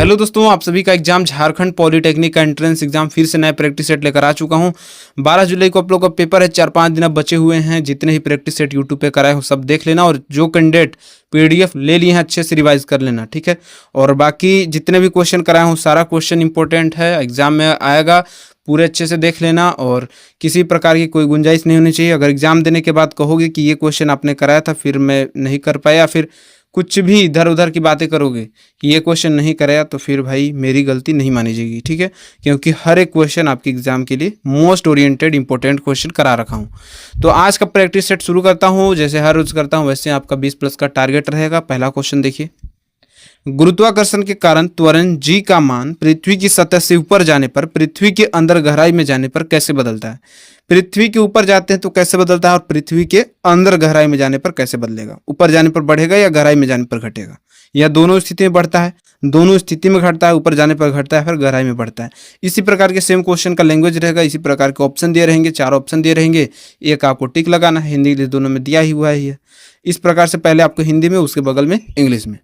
Hello दोस्तों, आप सभी का एग्जाम झारखंड पॉलिटेक्निक का एंट्रेंस एग्जाम फिर से नया प्रैक्टिस सेट लेकर आ चुका हूं। 12 जुलाई को आप लोग का पेपर है। 4-5 दिन अब बचे हुए हैं। जितने ही प्रैक्टिस सेट यूट्यूब पे कराए हो सब देख लेना, और जो कैंडिडेट पीडीएफ ले लिए हैं अच्छे से रिवाइज कर लेना, ठीक है। और बाकी जितने भी क्वेश्चन कराए हूँ सारा क्वेश्चन इंपॉर्टेंट है, एग्जाम में आएगा, पूरे अच्छे से देख लेना। और किसी प्रकार की कोई गुंजाइश नहीं होनी चाहिए। अगर एग्जाम देने के बाद कहोगे कि ये क्वेश्चन आपने कराया था फिर मैं नहीं कर पाया, फिर कुछ भी इधर उधर की बातें करोगे कि ये क्वेश्चन नहीं कराया, तो फिर भाई मेरी गलती नहीं मानी जाएगी, ठीक है। क्योंकि हर एक क्वेश्चन आपके एग्जाम के लिए मोस्ट ओरिएंटेड इंपॉर्टेंट क्वेश्चन करा रखा हूँ। तो आज का प्रैक्टिस सेट शुरू करता हूँ। जैसे हर रोज करता हूँ वैसे आपका 20+ का टारगेट रहेगा। पहला क्वेश्चन देखिए, गुरुत्वाकर्षण के कारण त्वरण g का मान पृथ्वी की सतह से ऊपर जाने पर पृथ्वी के अंदर गहराई में जाने पर कैसे बदलता है। पृथ्वी के ऊपर जाते हैं तो कैसे बदलता है, और पृथ्वी के अंदर गहराई में जाने पर कैसे बदलेगा। ऊपर जाने पर बढ़ेगा या गहराई में जाने पर घटेगा, या दोनों स्थिति में बढ़ता है, दोनों स्थिति में घटता है, ऊपर जाने पर घटता है फिर गहराई में बढ़ता है। इसी प्रकार के सेम क्वेश्चन का लैंग्वेज रहेगा। इसी प्रकार के ऑप्शन दिए रहेंगे, 4 ऑप्शन दिए रहेंगे, एक आपको टिक लगाना है। हिंदी इंग्लिश दोनों में दिया ही हुआ है। इस प्रकार से पहले आपको हिंदी में, उसके बगल में इंग्लिश में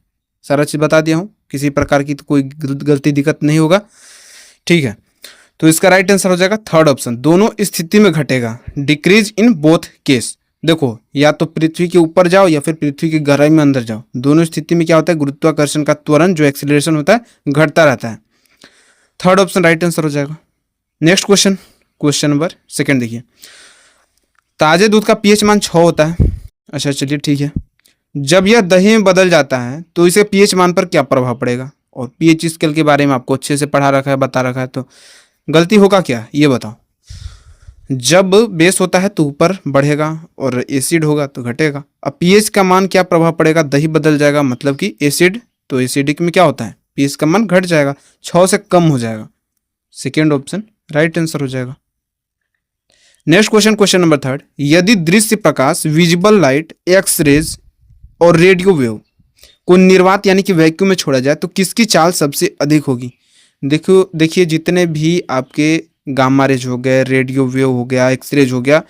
सारा चीज बता दिया हूँ। किसी प्रकार की तो कोई गलती दिक्कत नहीं होगा, ठीक है। तो इसका राइट आंसर हो जाएगा थर्ड ऑप्शन, दोनों स्थिति में घटेगा। Decrease in both case. देखो, या तो पृथ्वी के ऊपर जाओ या फिर पृथ्वी की गहराई में अंदर जाओ, दोनों स्थिति में क्या होता है, गुरुत्वाकर्षण का त्वरण जो एक्सीलरेशन होता है घटता रहता है। थर्ड ऑप्शन राइट आंसर हो जाएगा। नेक्स्ट क्वेश्चन, क्वेश्चन नंबर 2 देखिए, ताजे दूध का पीएच मान 6 होता है। अच्छा चलिए ठीक है। जब यह दही में बदल जाता है तो इसे पीएच मान पर क्या प्रभाव पड़ेगा। और पीएच स्केल के बारे में आपको अच्छे से पढ़ा रखा है, बता रखा है, तो गलती होगा क्या ये बताओ। जब बेस होता है तो ऊपर बढ़ेगा और एसिड होगा तो घटेगा। अब पीएच का मान क्या प्रभाव पड़ेगा, दही बदल जाएगा मतलब कि एसिड, तो एसिडिक में क्या होता है पीएच का मान घट जाएगा, 6 से कम हो जाएगा। सेकेंड ऑप्शन राइट आंसर हो जाएगा। नेक्स्ट क्वेश्चन, क्वेश्चन नंबर 3, यदि दृश्य प्रकाश, विजिबल लाइट, एक्स रेज और रेडियो वेव को निर्वात यानी कि वैक्यूम में छोड़ा जाए तो किसकी चाल सबसे अधिक होगी। देखिए जितने भी आपके गामा रेज हो गए, रेडियो वेव हो गया, एक्सरेज हो गया,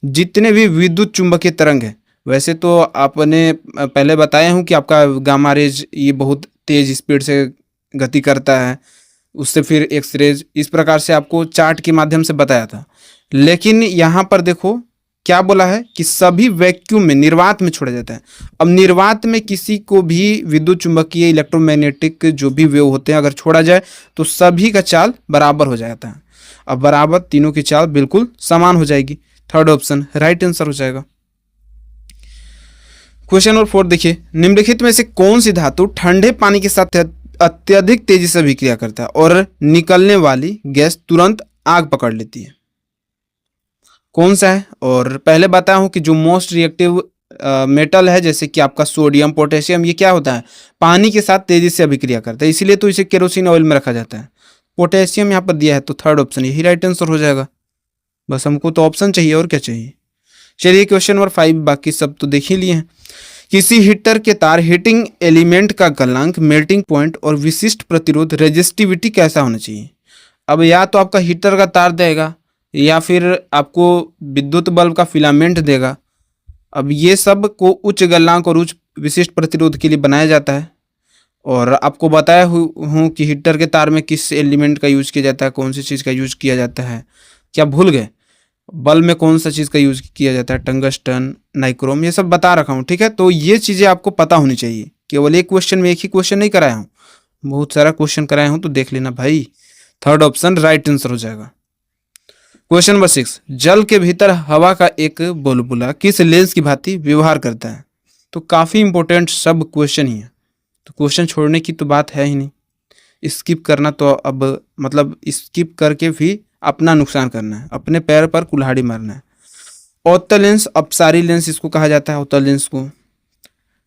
जितने भी विद्युत चुंबकीय तरंग है, वैसे तो आपने पहले बताया हूँ कि आपका गामा रेज ये बहुत तेज स्पीड से गति करता है, उससे फिर एक्सरेज, इस प्रकार से आपको चार्ट के माध्यम से बताया था। लेकिन यहाँ पर देखो क्या बोला है कि सभी वैक्यूम में, निर्वात में छोड़ा जाता है। अब निर्वात में किसी को भी विद्युत चुंबकीय, इलेक्ट्रोमैग्नेटिक जो भी वेव होते हैं अगर छोड़ा जाए तो सभी का चाल बराबर हो जाता है। अब बराबर तीनों की चाल बिल्कुल समान हो जाएगी। थर्ड ऑप्शन राइट आंसर हो जाएगा। क्वेश्चन नंबर 4 देखिए, निम्नलिखित में से कौन सी धातु ठंडे पानी के साथ अत्यधिक तेजी से अभिक्रिया करता है और निकलने वाली गैस तुरंत आग पकड़ लेती है, कौन सा है। और पहले बताया हूं कि जो मोस्ट रिएक्टिव मेटल है जैसे कि आपका सोडियम, पोटेशियम, ये क्या होता है पानी के साथ तेजी से अभिक्रिया करता है, इसीलिए तो इसे केरोसिन ऑयल में रखा जाता है। पोटेशियम यहाँ पर दिया है तो थर्ड ऑप्शन यही राइट आंसर हो जाएगा। बस हमको तो ऑप्शन चाहिए और क्या चाहिए। चलिए क्वेश्चन नंबर 5, बाकी सब तो देख ही लिए हैं। किसी हीटर के तार हीटिंग एलिमेंट का गलनांक, मेल्टिंग पॉइंट और विशिष्ट प्रतिरोध रेजिस्टिविटी कैसा होना चाहिए। अब या तो आपका हीटर का तार देगा या फिर आपको विद्युत बल्ब का फिलामेंट देगा। अब ये सब को उच्च गलनांक और उच्च विशिष्ट प्रतिरोध के लिए बनाया जाता है। और आपको बताया हूँ कि हीटर के तार में किस एलिमेंट का यूज किया जाता है, कौन सी चीज़ का यूज किया जाता है, क्या भूल गए। बल्ब में कौन सा चीज़ का यूज किया जाता है, टंगस्टन, नाइक्रोम, ये सब बता रखा हूँ, ठीक है। तो ये चीज़ें आपको पता होनी चाहिए। केवल एक क्वेश्चन में एक ही क्वेश्चन नहीं कराया हूँ, बहुत सारा क्वेश्चन कराया हूँ, तो देख लेना भाई। थर्ड ऑप्शन राइट आंसर हो जाएगा। क्वेश्चन नंबर 6, जल के भीतर हवा का एक बुलबुला किस लेंस की भांति व्यवहार करता है। तो काफ़ी इंपॉर्टेंट सब क्वेश्चन ही है, तो क्वेश्चन छोड़ने की तो बात है ही नहीं। स्किप करना तो अब मतलब स्किप करके भी अपना नुकसान करना है, अपने पैर पर कुल्हाड़ी मारना है। अवतल लेंस, अपसारी लेंस इसको कहा जाता है। अवतल लेंस को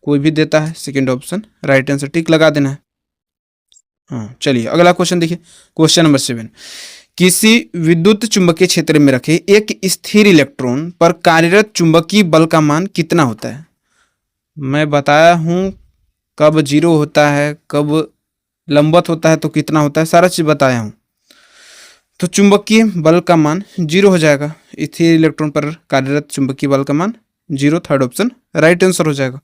कोई भी देता है, सेकेंड ऑप्शन राइट आंसर, टिक लगा देना है। हाँ चलिए अगला क्वेश्चन देखिए, क्वेश्चन नंबर 7, किसी विद्युत चुंबकीय क्षेत्र में रखे एक स्थिर इलेक्ट्रॉन पर कार्यरत चुंबकीय बल का मान कितना होता है। मैं बताया हूँ कब जीरो होता है, कब लंबवत होता है तो कितना होता है, सारा चीज बताया हूँ। तो चुंबकीय बल का मान 0 हो जाएगा। स्थिर इलेक्ट्रॉन पर कार्यरत चुंबकीय बल का मान 0, थर्ड ऑप्शन राइट आंसर हो जाएगा।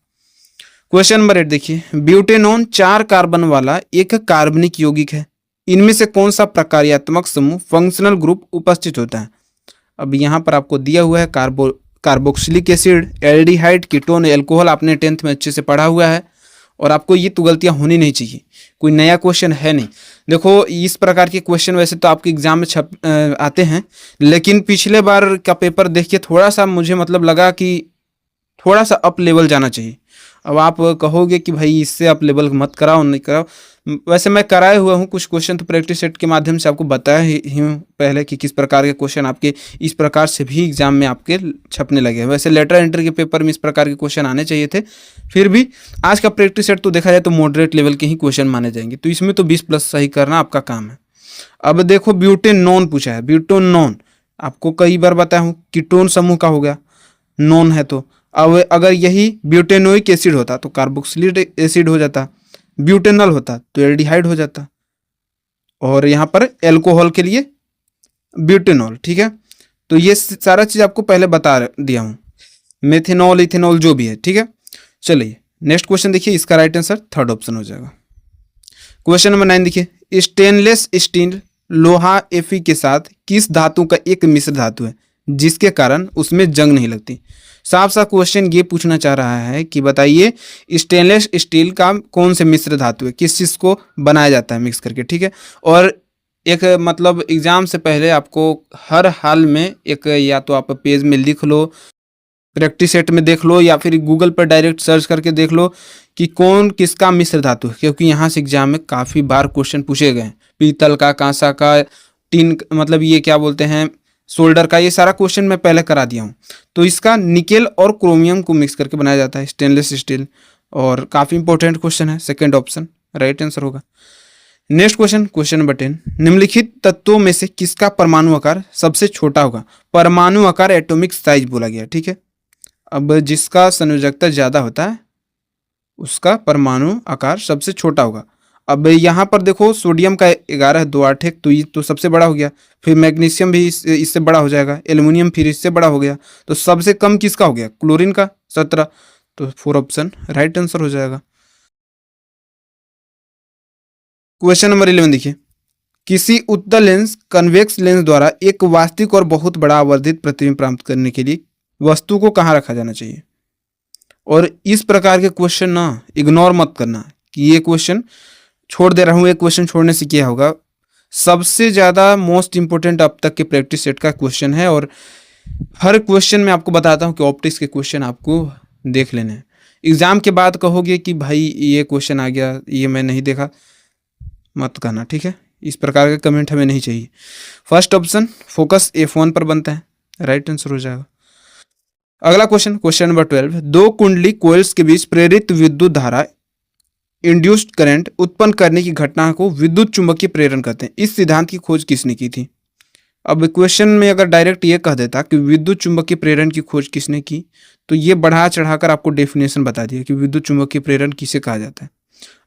क्वेश्चन नंबर 8 देखिए, ब्यूटेनॉन 4 कार्बन वाला एक कार्बनिक यौगिक है, इनमें से कौन सा प्रकार्यात्मक समूह फंक्शनल ग्रुप उपस्थित होता है। अब यहाँ पर आपको दिया हुआ है carboxylic acid, aldehyde, ketone, alcohol, आपने 10th में अच्छे से पढ़ा हुआ है और आपको ये तो गलतियां होनी नहीं चाहिए, कोई नया क्वेश्चन है नहीं। देखो इस प्रकार के क्वेश्चन वैसे तो आपके एग्जाम में आते हैं, लेकिन पिछले बार का पेपर देख के थोड़ा सा मुझे मतलब लगा कि थोड़ा सा अप लेवल जाना चाहिए। अब आप कहोगे कि भाई इससे अप लेवल मत कराओ, नहीं कराओ, वैसे मैं कराए हुआ हूँ कुछ क्वेश्चन, तो प्रैक्टिस सेट के माध्यम से आपको बताया ही हूँ पहले कि किस प्रकार के क्वेश्चन आपके इस प्रकार से भी एग्जाम में आपके छपने लगे हैं। वैसे लेटर एंट्री के पेपर में इस प्रकार के क्वेश्चन आने चाहिए थे, फिर भी आज का प्रैक्टिस सेट तो देखा जाए तो मॉडरेट लेवल के ही क्वेश्चन माने जाएंगे, तो इसमें तो 20+ सही करना आपका काम है। अब देखो ब्यूटेनॉन पूछा है, ब्यूटेनॉन आपको कई बार बताया हूँ कीटोन समूह का हो गया, नॉन है तो। अब अगर यही ब्यूटेनोइक एसिड होता तो कार्बोक्सिलिक एसिड हो जाता, ब्यूटेनॉल होता तो एल्डिहाइड हो जाता, और यहाँ पर एल्कोहल के लिए ब्यूटेनॉल। ठीक है, तो ये सारा चीज आपको पहले बता दिया हूँ, मेथेनॉल, इथेनॉल जो भी है। ठीक है, चलिए नेक्स्ट क्वेश्चन देखिए, इसका राइट आंसर 3rd ऑप्शन हो जाएगा। क्वेश्चन नंबर 9 देखिए, स्टेनलेस स्टील लोहा Fe के साथ किस धातु का एक मिश्र धातु है जिसके कारण उसमें जंग नहीं लगती। साफ साफ क्वेश्चन ये पूछना चाह रहा है कि बताइए स्टेनलेस स्टील का कौन से मिश्र धातु है, किस चीज़ को बनाया जाता है मिक्स करके। ठीक है, और एक मतलब एग्जाम से पहले आपको हर हाल में एक या तो आप पेज में लिख लो, प्रैक्टिस सेट में देख लो, या फिर गूगल पर डायरेक्ट सर्च करके देख लो कि कौन किसका मिश्र धातु है, क्योंकि यहाँ से एग्जाम में काफ़ी बार क्वेश्चन पूछे गए हैं। पीतल का, कांसा का, टीन, मतलब ये क्या बोलते हैं, सोल्डर का, ये सारा क्वेश्चन मैं पहले करा दिया हूँ। तो इसका निकेल और क्रोमियम को मिक्स करके बनाया जाता है स्टेनलेस स्टील, और काफ़ी इंपॉर्टेंट क्वेश्चन है, 2nd ऑप्शन राइट आंसर होगा। नेक्स्ट क्वेश्चन, क्वेश्चन नंबर 10, निम्नलिखित तत्वों में से किसका परमाणु आकार सबसे छोटा होगा। परमाणु आकार एटॉमिक साइज बोला गया। ठीक है, अब जिसका संयोजकता ज़्यादा होता है उसका परमाणु आकार सबसे छोटा होगा। अब यहाँ पर देखो सोडियम का 11 2 8 तो ये तो सबसे बड़ा हो गया, फिर मैग्नीशियम भी इससे बड़ा हो जाएगा, एल्युमिनियम फिर इससे बड़ा हो गया, तो सबसे कम किसका हो गया, क्लोरीन का 17, तो 4 ऑप्शन राइट आंसर हो जाएगा। क्वेश्चन नंबर 11 देखिए, किसी उत्तल लेंस कन्वेक्स लेंस द्वारा एक वास्तविक और बहुत बड़ा आवर्धित प्रतिबिंब प्राप्त करने के लिए वस्तु को कहाँ रखा जाना चाहिए। और इस प्रकार के क्वेश्चन ना इग्नोर मत करना कि ये क्वेश्चन छोड़ दे रहा हूँ, एक क्वेश्चन छोड़ने से क्या होगा। सबसे ज़्यादा मोस्ट इंपोर्टेंट अब तक के प्रैक्टिस सेट का क्वेश्चन है, और हर क्वेश्चन में आपको बताता हूँ कि ऑप्टिक्स के क्वेश्चन आपको देख लेने हैं। एग्जाम के बाद कहोगे कि भाई ये क्वेश्चन आ गया, ये मैं नहीं देखा, मत कहना। ठीक है, इस प्रकार का कमेंट हमें नहीं चाहिए। फर्स्ट ऑप्शन फोकस F1 पर बनता है, राइट आंसर हो जाएगा। अगला क्वेश्चन, क्वेश्चन नंबर 12, 2 कुंडली कोयल्स के बीच प्रेरित विद्युत धारा इंड्यूस्ड करंट उत्पन्न करने की घटना को विद्युत चुंबकीय प्रेरण कहते हैं। इस सिद्धांत की खोज किसने की थी। अब क्वेश्चन में अगर डायरेक्ट ये कह देता कि विद्युत चुंबकीय प्रेरण की खोज किसने की, तो ये बढ़ा चढ़ाकर आपको डेफिनेशन बता दिया कि विद्युत चुंबकीय प्रेरण किसे कहा जाता है।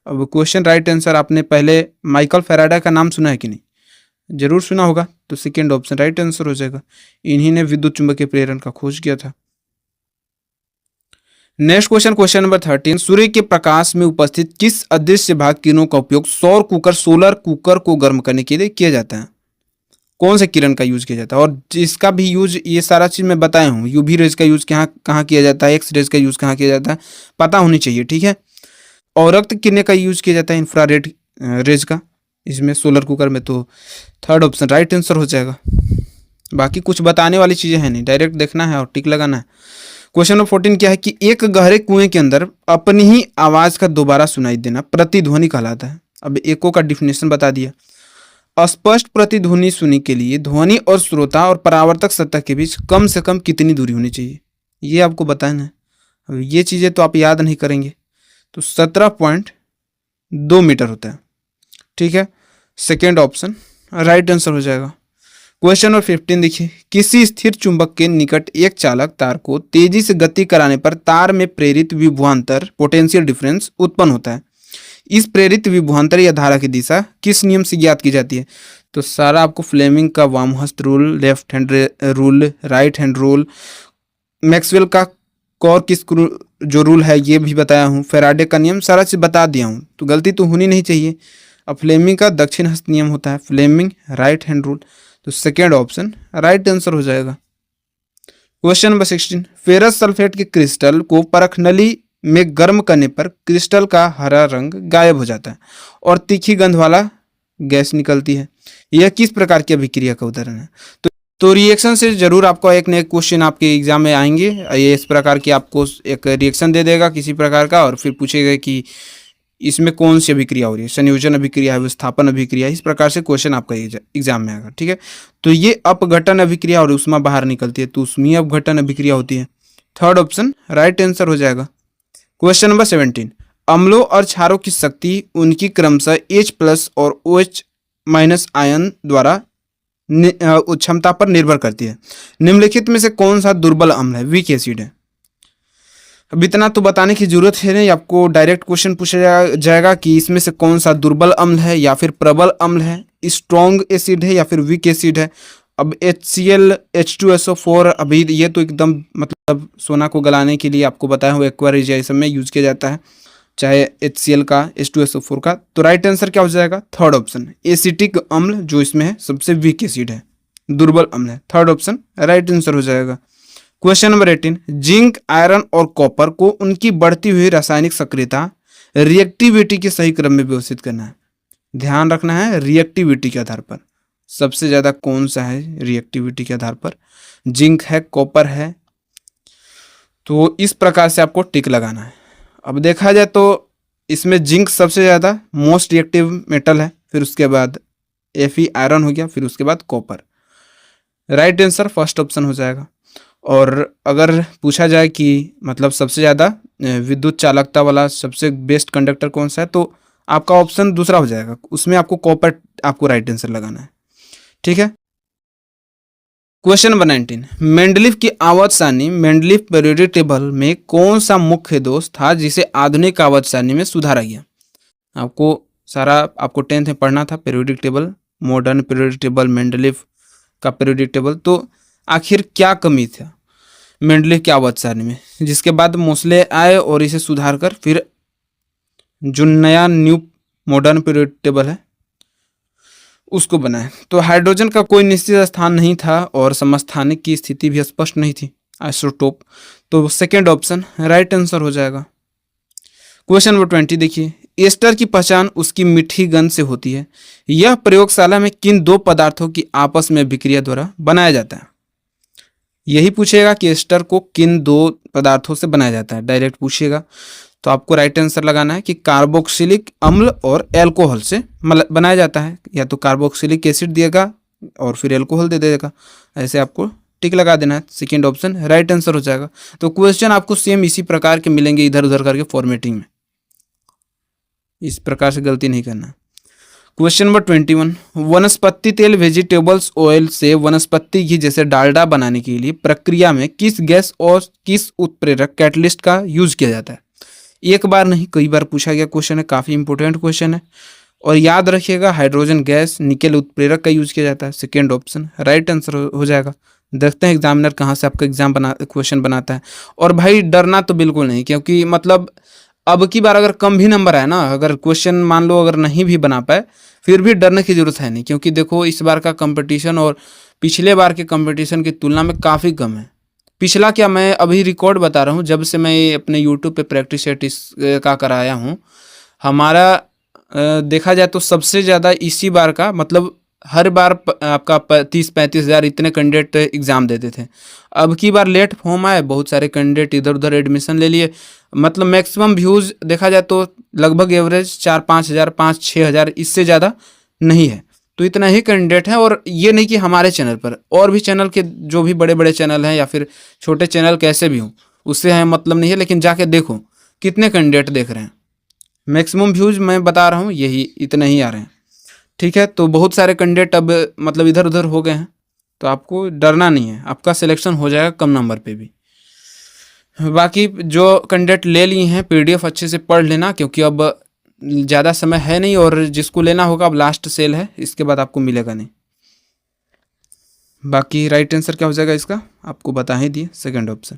अब क्वेश्चन राइट आंसर, आपने पहले माइकल फैराडे का नाम सुना है कि नहीं, जरूर सुना होगा, तो 2nd ऑप्शन राइट आंसर हो जाएगा। इन्हीं ने विद्युत चुंबकीय प्रेरण का खोज किया था। नेक्स्ट क्वेश्चन, क्वेश्चन नंबर 13, सूर्य के प्रकाश में उपस्थित किस अदृश्य भाग किरणों का उपयोग सौर कुकर सोलर कुकर को गर्म करने के लिए किया जाता है। कौन से किरण का यूज किया जाता है, और जिसका भी यूज, ये सारा चीज मैं बताया हूँ। यूवी रेज का यूज कहाँ किया जाता है, एक्स रेज का यूज कहाँ किया जाता है, पता होनी चाहिए। ठीक है, और रक्त किरणें का यूज किया जाता है इंफ्रारेड रेज का, इसमें सोलर कुकर में, तो 3rd ऑप्शन राइट आंसर हो जाएगा। बाकी कुछ बताने वाली चीजें हैं नहीं, डायरेक्ट देखना है और टिक लगाना है। क्वेश्चन नंबर 14 क्या है कि एक गहरे कुएं के अंदर अपनी ही आवाज का दोबारा सुनाई देना प्रतिध्वनि कहलाता है। अब एको का डिफिनेशन बता दिया। स्पष्ट प्रतिध्वनि सुनने के लिए ध्वनि और श्रोता और परावर्तक सतह के बीच कम से कम कितनी दूरी होनी चाहिए, ये आपको बताना है। अब ये चीजें तो आप याद नहीं करेंगे, तो 17.2 मीटर होता है। ठीक है, 2nd ऑप्शन राइट आंसर हो जाएगा। क्वेश्चन नंबर 15 देखिए, किसी स्थिर चुंबक के निकट एक चालक तार को तेजी से गति कराने पर तार में प्रेरित विभवांतर पोटेंशियल डिफरेंस उत्पन्न होता है। इस प्रेरित विभवांतर या धारा की दिशा किस नियम से ज्ञात की जाती है। तो सारा आपको फ्लेमिंग का वामहस्त rule, left hand rule, right hand rule, Maxwell का जो रूल है ये भी बताया हूँ, फैराडे का नियम सारा चीज़ बता दिया हूँ, तो गलती तो होनी नहीं चाहिए। अब फ्लेमिंग का दक्षिण हस्त नियम होता है, फ्लेमिंग राइट हैंड रूल, तो सेकेंड ऑप्शन राइट आंसर हो जाएगा। क्वेश्चन नंबर 16, फेरस सल्फेट के क्रिस्टल को परख नली में गर्म करने पर क्रिस्टल का हरा रंग गायब हो जाता है और तीखी गंध वाला गैस निकलती है। यह किस प्रकार की अभिक्रिया का उदाहरण है? तो रिएक्शन से जरूर आपको एक न एक क्वेश्चन आपके एग्जाम में आएंगे। ये इस प्रकार की आपको एक रिएक्शन दे देगा किसी प्रकार का और फिर पूछेगा कि इसमें कौन सी अभिक्रिया हो रही है, संयोजन अभिक्रिया है, विस्थापन अभिक्रिया, इस प्रकार से क्वेश्चन आपका एग्जाम में आएगा। ठीक है, तो ये अपघटन अभिक्रिया और ऊष्मा बाहर निकलती है, तो ऊष्मीय अपघटन अभिक्रिया होती है। थर्ड ऑप्शन राइट आंसर हो जाएगा। क्वेश्चन नंबर 17, अम्लों और क्षारों की शक्ति उनकी क्रमशः H+ और OH- आयन द्वारा क्षमता पर निर्भर करती है। निम्नलिखित में से कौन सा दुर्बल अम्ल है, वीक एसिड है? अब इतना तो बताने की जरूरत है नहीं, आपको डायरेक्ट क्वेश्चन पूछा जाएगा कि इसमें से कौन सा दुर्बल अम्ल है या फिर प्रबल अम्ल है, स्ट्रॉन्ग एसिड है या फिर वीक एसिड है। अब HCl H2SO4 अभी ये तो एकदम मतलब सोना को गलाने के लिए आपको बताया हुआ एक्वारिजाइजेशन में यूज किया जाता है, चाहे HCl का H2SO4 का। तो राइट आंसर क्या हो जाएगा? थर्ड ऑप्शन एसिटिक अम्ल जो इसमें है सबसे वीक एसिड है, दुर्बल अम्ल है। थर्ड ऑप्शन राइट आंसर हो जाएगा। क्वेश्चन नंबर 18, जिंक, आयरन और कॉपर को उनकी बढ़ती हुई रासायनिक सक्रियता रिएक्टिविटी के सही क्रम में व्यवस्थित करना है। ध्यान रखना है रिएक्टिविटी के आधार पर सबसे ज्यादा कौन सा है, रिएक्टिविटी के आधार पर जिंक है, कॉपर है, तो इस प्रकार से आपको टिक लगाना है। अब देखा जाए तो इसमें जिंक सबसे ज़्यादा मोस्ट रिएक्टिव मेटल है, फिर उसके बाद Fe आयरन हो गया, फिर उसके बाद copper. Right answer first option हो जाएगा। और अगर पूछा जाए कि मतलब सबसे ज़्यादा विद्युत चालकता वाला सबसे बेस्ट कंडक्टर कौन सा है, तो आपका ऑप्शन दूसरा हो जाएगा, उसमें आपको कॉपर आपको राइट आंसर लगाना है। ठीक है, क्वेश्चन नंबर 19, मेंडलीफ की आवर्त सारणी मेंडलीफ पीरियोडिक टेबल में कौन सा मुख्य दोष था जिसे आधुनिक आवर्त सारणी में सुधारा गया? आपको सारा आपको 10th में पढ़ना था, periodic table, modern periodic table, Mendeleev का पीरियोडिक टेबल। तो आखिर क्या कमी था मेंडलीफ की आवर्त सारणी में, जिसके बाद मोसले आए और इसे सुधार कर फिर जो नया न्यू मॉडर्न पीरियोडिक टेबल है उसको बनाए। तो हाइड्रोजन का कोई निश्चित स्थान नहीं था और समस्थानिक की स्थिति भी स्पष्ट नहीं थी, आइसोटोप। तो सेकेंड ऑप्शन राइट आंसर हो जाएगा। क्वेश्चन नंबर 20 देखिए, एस्टर की पहचान उसकी मीठी गंध से होती है। यह प्रयोगशाला में किन दो पदार्थों की आपस में अभिक्रिया द्वारा बनाया जाता है? यही पूछेगा कि एस्टर को किन दो पदार्थों से बनाया जाता है, डायरेक्ट पूछेगा। तो आपको राइट आंसर लगाना है कि कार्बोक्सिलिक अम्ल और एल्कोहल से बनाया जाता है, या तो कार्बोक्सिलिक एसिड देगा और फिर एल्कोहल दे देगा, ऐसे आपको टिक लगा देना है। सेकेंड ऑप्शन राइट आंसर हो जाएगा। तो क्वेश्चन आपको सेम इसी प्रकार के मिलेंगे, इधर उधर करके फॉर्मेटिंग में, इस प्रकार से गलती नहीं करना। क्वेश्चन नंबर 21, वनस्पति तेल वेजिटेबल्स ऑयल से वनस्पति घी जैसे डालडा बनाने के लिए प्रक्रिया में किस गैस और किस उत्प्रेरक कैटलिस्ट का यूज किया जाता है? एक बार नहीं कई बार पूछा गया क्वेश्चन है, काफ़ी इंपॉर्टेंट क्वेश्चन है। और याद रखिएगा हाइड्रोजन गैस निकेल उत्प्रेरक का यूज किया जाता है। सेकेंड ऑप्शन राइट आंसर हो जाएगा। देखते हैं एग्जामिनर कहाँ से आपका क्वेश्चन बनाता है। और भाई डरना तो बिल्कुल नहीं, क्योंकि मतलब अब की बार अगर कम भी नंबर आए ना, अगर क्वेश्चन मान लो अगर नहीं भी बना पाए, फिर भी डरने की जरूरत है नहीं, क्योंकि देखो इस बार का कंपटीशन और पिछले बार के कंपटीशन की तुलना में काफ़ी कम है। पिछला क्या, मैं अभी रिकॉर्ड बता रहा हूँ, जब से मैं अपने यूट्यूब पे प्रैक्टिस सेट का कराया हूँ, हमारा देखा जाए तो सबसे ज़्यादा इसी बार का, मतलब हर बार आपका 30-35 हज़ार इतने कैंडिडेट एग्ज़ाम देते थे। अब की बार लेट फॉर्म आए, बहुत सारे कैंडिडेट इधर उधर एडमिशन ले लिए, मतलब मैक्सिमम व्यूज़ देखा जाए तो लगभग एवरेज 4-5 हज़ार 5-6 हज़ार, इससे ज़्यादा नहीं है। तो इतना ही कैंडिडेट है। और ये नहीं कि हमारे चैनल पर, और भी चैनल के जो भी बड़े बड़े चैनल हैं या फिर छोटे चैनल कैसे भी हों, उससे हमें मतलब नहीं है, लेकिन जाके देखो कितने कैंडिडेट देख रहे हैं। मैक्सिमम व्यूज़ मैं बता रहा हूँ यही इतने ही आ रहे हैं। ठीक है, तो बहुत सारे कैंडिडेट अब मतलब इधर उधर हो गए हैं, तो आपको डरना नहीं है, आपका सिलेक्शन हो जाएगा कम नंबर पे भी। बाकी जो कैंडिडेट ले लिए हैं PDF अच्छे से पढ़ लेना, क्योंकि अब ज़्यादा समय है नहीं, और जिसको लेना होगा अब लास्ट सेल है, इसके बाद आपको मिलेगा नहीं। बाकी राइट आंसर क्या हो जाएगा इसका आपको बता ही दिए, सेकंड ऑप्शन।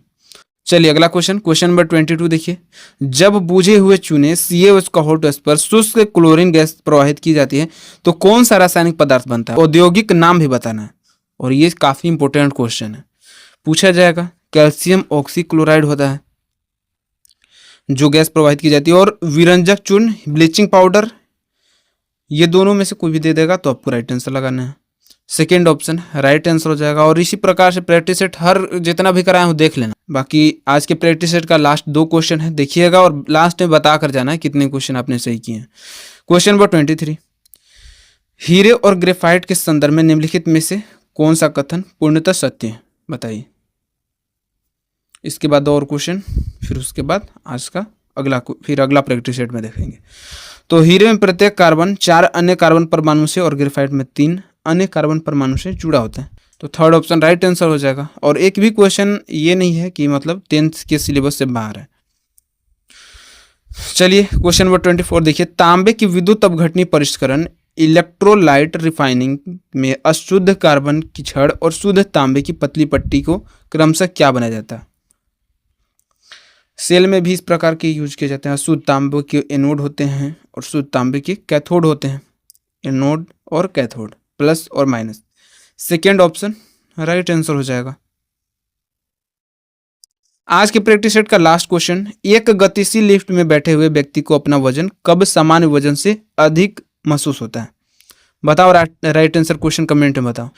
चलिए अगला क्वेश्चन नंबर 22 देखिए। जब बुझे हुए चूने CaOH का हॉट पर शुष्क क्लोरीन गैस प्रवाहित की जाती है तो कौन सा रासायनिक पदार्थ बनता है? औद्योगिक नाम भी बताना है और ये काफी इंपॉर्टेंट क्वेश्चन है, पूछा जाएगा। कैल्शियम ऑक्सीक्लोराइड होता है जो गैस प्रवाहित की जाती है, और विरंजक चूर्ण, ब्लीचिंग पाउडर, ये दोनों में से कोई भी दे देगा तो आपको राइट आंसर लगाना है। सेकेंड ऑप्शन राइट आंसर हो जाएगा। और इसी प्रकार से प्रैक्टिस सेट हर जितना भी कराया हो देख लेना। बाकी आज के प्रैक्टिस सेट का लास्ट 2 क्वेश्चन है, देखिएगा और लास्ट में बता कर जाना है कितने क्वेश्चन आपने सही किए हैं। Question number 23। हीरे और ग्रेफाइट के संदर्भ में निम्नलिखित में से कौन सा कथन पूर्णतः सत्य है? बताइए। इसके बाद और क्वेश्चन, फिर उसके बाद आज का अगला प्रैक्टिस सेट में देखेंगे। तो हीरे में प्रत्येक कार्बन 4 अन्य कार्बन परमाणु से और ग्रेफाइट में 3 अन्य कार्बन परमाणु से जुड़ा होता है। तो थर्ड ऑप्शन राइट आंसर हो जाएगा। और एक भी क्वेश्चन ये नहीं है कि मतलब 10th के सिलेबस से बाहर है। चलिए क्वेश्चन नंबर 24 देखिए। तांबे की विद्युत अपघटनी परिष्करण इलेक्ट्रोलाइट रिफाइनिंग में अशुद्ध कार्बन की छड़ और शुद्ध तांबे की पतली पट्टी को क्रमशः क्या बनाया जाता है? सेल में भी इस प्रकार के यूज किए जाते हैं। शुद्ध तांबे के एनोड होते हैं और शुद्ध तांबे के कैथोड होते हैं। एनोड और कैथोड, प्लस और minus. Second option right answer हो जाएगा। आज के प्रैक्टिस सेट का लास्ट क्वेश्चन। एक गतिशील लिफ्ट में बैठे हुए व्यक्ति को अपना वजन कब सामान्य वजन से अधिक महसूस होता है? बताओ राइट आंसर, क्वेश्चन कमेंट में बताओ।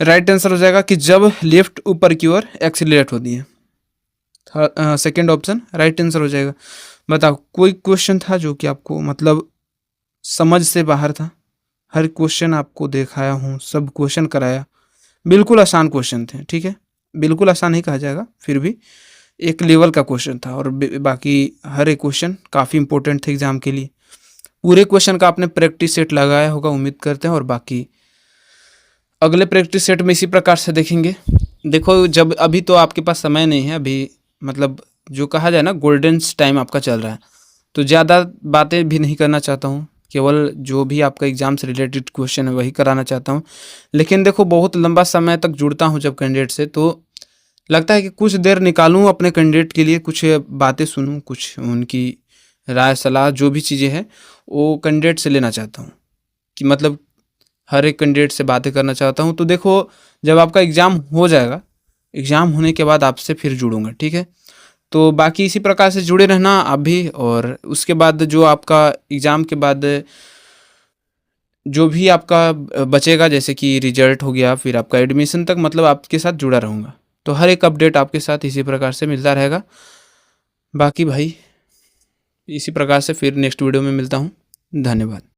राइट आंसर हो जाएगा कि जब लिफ्ट ऊपर की ओर एक्सीलरेट होती है। सेकेंड ऑप्शन राइट आंसर हो जाएगा। बताओ कोई क्वेश्चन था जो कि आपको मतलब समझ से बाहर था? हर क्वेश्चन आपको दिखाया हूँ, सब क्वेश्चन कराया, बिल्कुल आसान क्वेश्चन थे। ठीक है, बिल्कुल आसान नहीं कहा जाएगा, फिर भी एक लेवल का क्वेश्चन था। और बाकी हर एक क्वेश्चन काफ़ी इंपॉर्टेंट थे एग्जाम के लिए। पूरे क्वेश्चन का आपने प्रैक्टिस सेट लगाया होगा, उम्मीद करते हैं। और बाकी अगले प्रैक्टिस सेट में इसी प्रकार से देखेंगे। देखो, जब अभी तो आपके पास समय नहीं है, अभी मतलब जो कहा जाए ना गोल्डन टाइम आपका चल रहा है, तो ज़्यादा बातें भी नहीं करना चाहता हूँ, केवल जो भी आपका एग्जाम से रिलेटेड क्वेश्चन है वही कराना चाहता हूँ। लेकिन देखो, बहुत लंबा समय तक जुड़ता हूँ जब कैंडिडेट से, तो लगता है कि कुछ देर निकालूँ अपने कैंडिडेट के लिए, कुछ बातें सुनूँ, कुछ उनकी राय सलाह जो भी चीज़ें हैं वो कैंडिडेट से लेना चाहता हूँ, कि मतलब हर एक कैंडिडेट से बातें करना चाहता हूँ। तो देखो, जब आपका एग्ज़ाम हो जाएगा, एग्ज़ाम होने के बाद आपसे फिर जुड़ूंगा। ठीक है, तो बाकी इसी प्रकार से जुड़े रहना आप भी। और उसके बाद जो आपका एग्ज़ाम के बाद जो भी आपका बचेगा, जैसे कि रिजल्ट हो गया, फिर आपका एडमिशन तक, मतलब आपके साथ जुड़ा रहूँगा। तो हर एक अपडेट आपके साथ इसी प्रकार से मिलता रहेगा। बाकी भाई इसी प्रकार से फिर नेक्स्ट वीडियो में मिलता हूँ। धन्यवाद।